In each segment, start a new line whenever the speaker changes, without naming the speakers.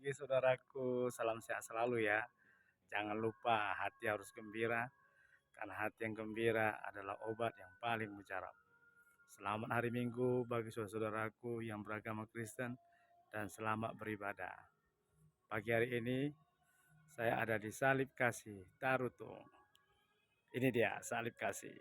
pagi saudaraku, salam sehat selalu ya. Jangan lupa hati harus gembira, karena hati yang gembira adalah obat yang paling mujarab. Selamat hari Minggu bagi saudaraku yang beragama Kristen dan selamat beribadah. Pagi hari ini saya ada di Salib Kasih Tarutung. Ini dia Salib Kasih.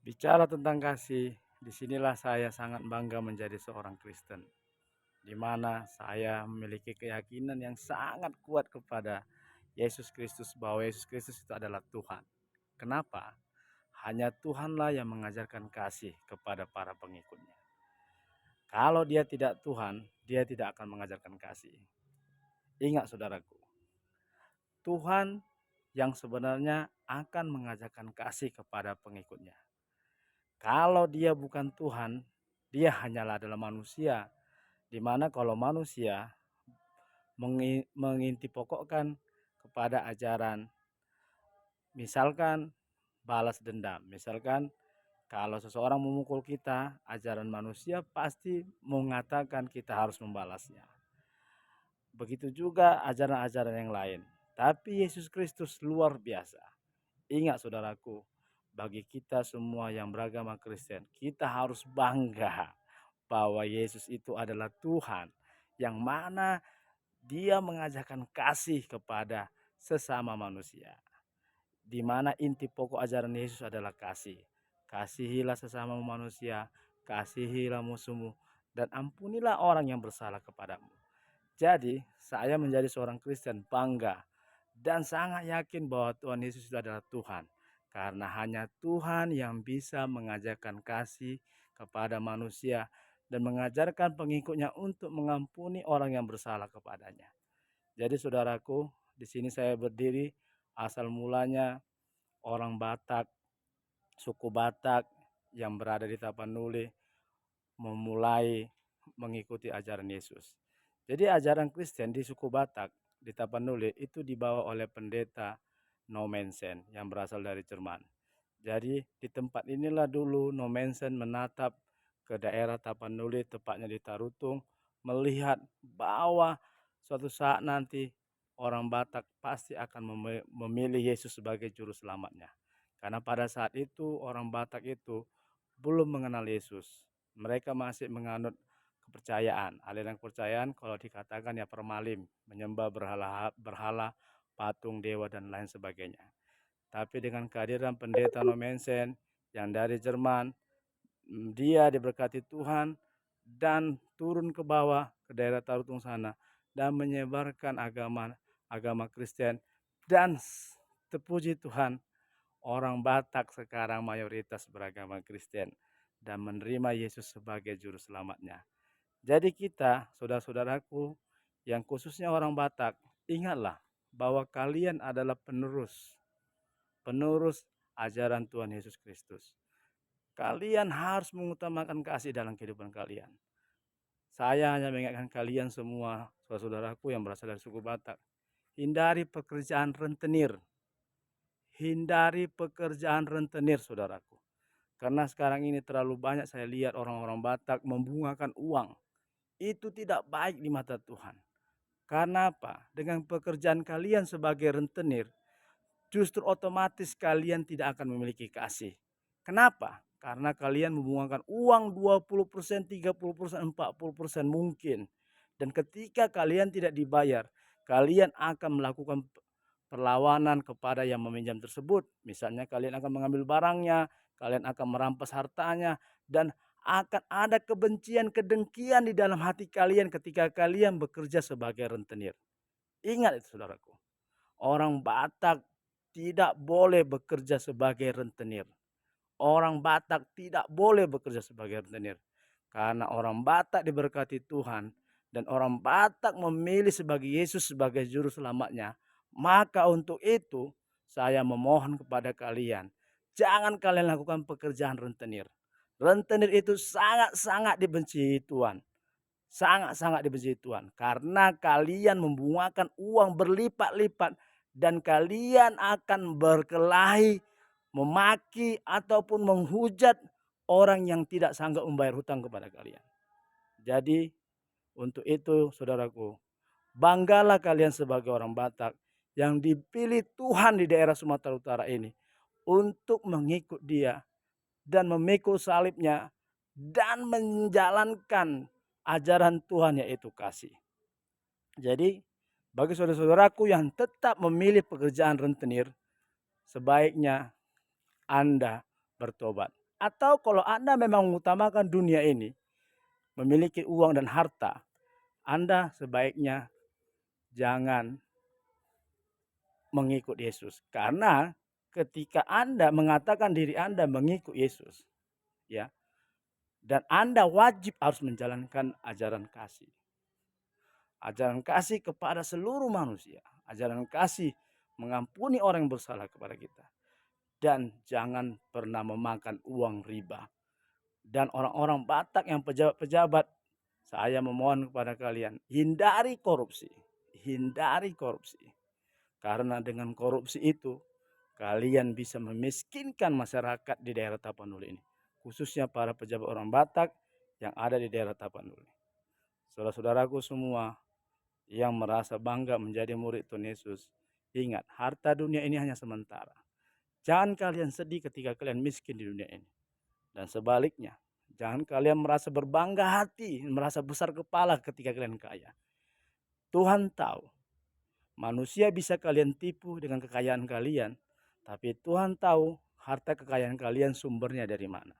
Bicara tentang kasih, disinilah saya sangat bangga menjadi seorang Kristen, di mana saya memiliki keyakinan yang sangat kuat kepada Yesus Kristus, bahwa Yesus Kristus itu adalah Tuhan. Kenapa? Hanya Tuhanlah yang mengajarkan kasih kepada para pengikutnya. Kalau dia tidak Tuhan, dia tidak akan mengajarkan kasih. Ingat saudaraku, Tuhan yang sebenarnya akan mengajarkan kasih kepada pengikutnya. Kalau dia bukan Tuhan, dia hanyalah adalah manusia, di mana kalau manusia menginti pokokkan kepada ajaran, misalkan balas dendam, misalkan kalau seseorang memukul kita, ajaran manusia pasti mengatakan kita harus membalasnya. Begitu juga ajaran-ajaran yang lain. Tapi Yesus Kristus luar biasa. Ingat saudaraku, bagi kita semua yang beragama Kristen, kita harus bangga bahwa Yesus itu adalah Tuhan, yang mana dia mengajarkan kasih kepada sesama manusia. Di mana inti pokok ajaran Yesus adalah kasih. Kasihilah sesama manusia, kasihilah musuhmu, dan ampunilah orang yang bersalah kepadamu. Jadi, saya menjadi seorang Kristen bangga dan sangat yakin bahwa Tuhan Yesus itu adalah Tuhan. Karena hanya Tuhan yang bisa mengajarkan kasih kepada manusia dan mengajarkan pengikutnya untuk mengampuni orang yang bersalah kepadanya. Jadi saudaraku, di sini saya berdiri asal mulanya orang Batak, suku Batak yang berada di Tapanuli memulai mengikuti ajaran Yesus. Jadi ajaran Kristen di suku Batak di Tapanuli itu dibawa oleh pendeta Nomensen yang berasal dari Jerman. Jadi di tempat inilah dulu Nomensen menatap ke daerah Tapanuli, tepatnya di Tarutung, melihat bahwa suatu saat nanti orang Batak pasti akan memilih Yesus sebagai juru selamatnya. Karena pada saat itu orang Batak itu belum mengenal Yesus. Mereka masih menganut kepercayaan, aliran kepercayaan kalau dikatakan ya permalim, menyembah berhala, patung dewa dan lain sebagainya. Tapi dengan kehadiran pendeta Nomensen yang dari Jerman, dia diberkati Tuhan dan turun ke bawah ke daerah Tarutung sana dan menyebarkan agama Kristen, dan terpuji Tuhan, orang Batak sekarang mayoritas beragama Kristen dan menerima Yesus sebagai juru selamatnya. Jadi kita, saudara-saudaraku, yang khususnya orang Batak, ingatlah bahwa kalian adalah penerus ajaran Tuhan Yesus Kristus. Kalian harus mengutamakan kasih dalam kehidupan kalian. Saya hanya mengingatkan kalian semua, saudara-saudaraku yang berasal dari suku Batak, hindari pekerjaan rentenir. Hindari pekerjaan rentenir, saudaraku. Karena sekarang ini terlalu banyak saya lihat orang-orang Batak membungakan uang. Itu tidak baik di mata Tuhan. Karena apa? Dengan pekerjaan kalian sebagai rentenir, justru otomatis kalian tidak akan memiliki kasih. Kenapa? Karena kalian membungakan uang 20%, 30%, 40% mungkin. Dan ketika kalian tidak dibayar, kalian akan melakukan perlawanan kepada yang meminjam tersebut. Misalnya kalian akan mengambil barangnya, kalian akan merampas hartanya, dan akan ada kebencian, kedengkian di dalam hati kalian ketika kalian bekerja sebagai rentenir. Ingat itu saudaraku. Orang Batak tidak boleh bekerja sebagai rentenir. Orang Batak tidak boleh bekerja sebagai rentenir. Karena orang Batak diberkati Tuhan dan orang Batak memilih sebagai Yesus sebagai juru selamatnya. Maka untuk itu saya memohon kepada kalian, jangan kalian lakukan pekerjaan rentenir. Rentenir itu sangat-sangat dibenci Tuhan. Sangat-sangat dibenci Tuhan. Karena kalian membungakan uang berlipat-lipat dan kalian akan berkelahi, memaki ataupun menghujat orang yang tidak sanggup membayar hutang kepada kalian. Jadi untuk itu saudaraku, banggalah kalian sebagai orang Batak yang dipilih Tuhan di daerah Sumatera Utara ini untuk mengikut Dia dan memikul salibnya dan menjalankan ajaran Tuhan yaitu kasih. Jadi bagi saudara-saudaraku yang tetap memilih pekerjaan rentenir, sebaiknya Anda bertobat. Atau kalau Anda memang mengutamakan dunia ini, memiliki uang dan harta, Anda sebaiknya jangan mengikut Yesus. Karena ketika Anda mengatakan diri Anda mengikut Yesus, ya, dan Anda wajib harus menjalankan ajaran kasih. Ajaran kasih kepada seluruh manusia. Ajaran kasih mengampuni orang yang bersalah kepada kita. Dan jangan pernah memakan uang riba. Dan orang-orang Batak yang pejabat-pejabat, saya memohon kepada kalian, hindari korupsi. Hindari korupsi. Karena dengan korupsi itu, kalian bisa memiskinkan masyarakat di daerah Tapanuli ini. Khususnya para pejabat orang Batak yang ada di daerah Tapanuli. Saudara-saudaraku semua yang merasa bangga menjadi murid Tuhan Yesus, ingat, harta dunia ini hanya sementara. Jangan kalian sedih ketika kalian miskin di dunia ini. Dan sebaliknya, jangan kalian merasa berbangga hati, merasa besar kepala ketika kalian kaya. Tuhan tahu, manusia bisa kalian tipu dengan kekayaan kalian, tapi Tuhan tahu harta kekayaan kalian sumbernya dari mana.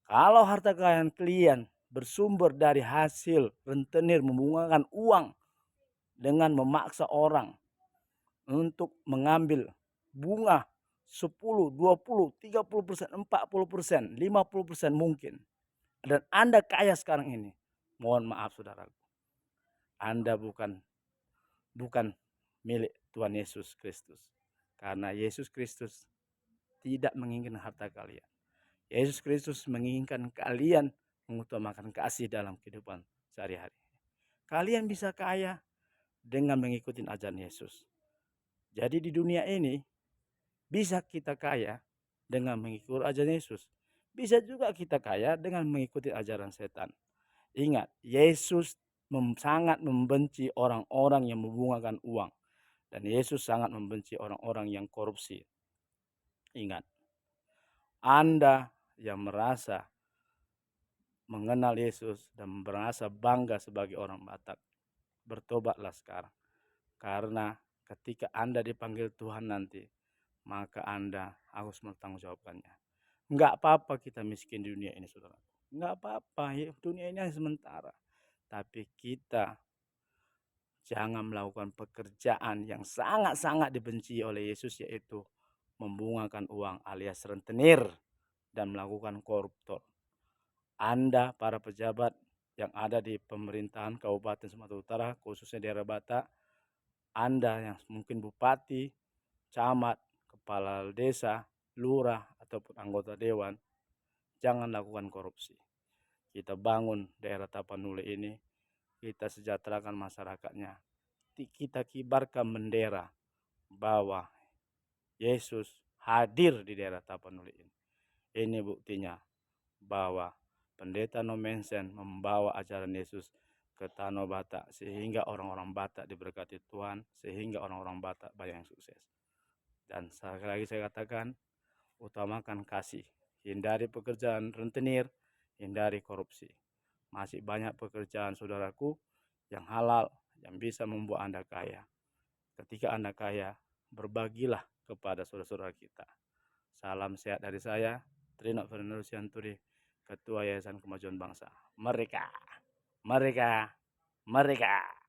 Kalau harta kekayaan kalian bersumber dari hasil rentenir membungakan uang dengan memaksa orang untuk mengambil bunga 10, 20, 30%, 40%, 50% mungkin. Dan Anda kaya sekarang ini. Mohon maaf saudaraku. Anda bukan milik Tuhan Yesus Kristus. Karena Yesus Kristus tidak menginginkan harta kalian. Yesus Kristus menginginkan kalian mengutamakan kasih dalam kehidupan sehari-hari. Kalian bisa kaya dengan mengikuti ajaran Yesus. Jadi di dunia ini bisa kita kaya dengan mengikuti ajaran Yesus. Bisa juga kita kaya dengan mengikuti ajaran setan. Ingat, Yesus sangat membenci orang-orang yang membungakan uang. Dan Yesus sangat membenci orang-orang yang korupsi. Ingat, Anda yang merasa mengenal Yesus dan merasa bangga sebagai orang Batak, bertobatlah sekarang. Karena ketika Anda dipanggil Tuhan nanti, maka Anda harus mempertanggungjawabkannya. Enggak apa-apa kita miskin di dunia ini, saudara. Enggak apa-apa, dunia ini hanya sementara. Tapi kita jangan melakukan pekerjaan yang sangat-sangat dibenci oleh Yesus, yaitu membungakan uang alias rentenir dan melakukan koruptor. Anda para pejabat yang ada di pemerintahan Kabupaten Sumatera Utara, khususnya daerah Batak, Anda yang mungkin bupati, camat, kepala desa, lurah, ataupun anggota dewan, jangan lakukan korupsi. Kita bangun daerah Tapanuli ini, kita sejahterakan masyarakatnya. Kita kibarkan bendera bahwa Yesus hadir di daerah Tapanuli ini. Ini buktinya bahwa Pendeta Nomensen membawa ajaran Yesus ke Tanah Batak sehingga orang-orang Batak diberkati Tuhan, sehingga orang-orang Batak banyak yang sukses. Dan sekali lagi saya katakan, utamakan kasih, hindari pekerjaan rentenir, hindari korupsi. Masih banyak pekerjaan saudaraku yang halal, yang bisa membuat Anda kaya. Ketika Anda kaya, berbagilah kepada saudara-saudara kita. Salam sehat dari saya, Trino Fernando Sianturi, Ketua Yayasan Kemajuan Bangsa. Merdeka! Merdeka! Merdeka!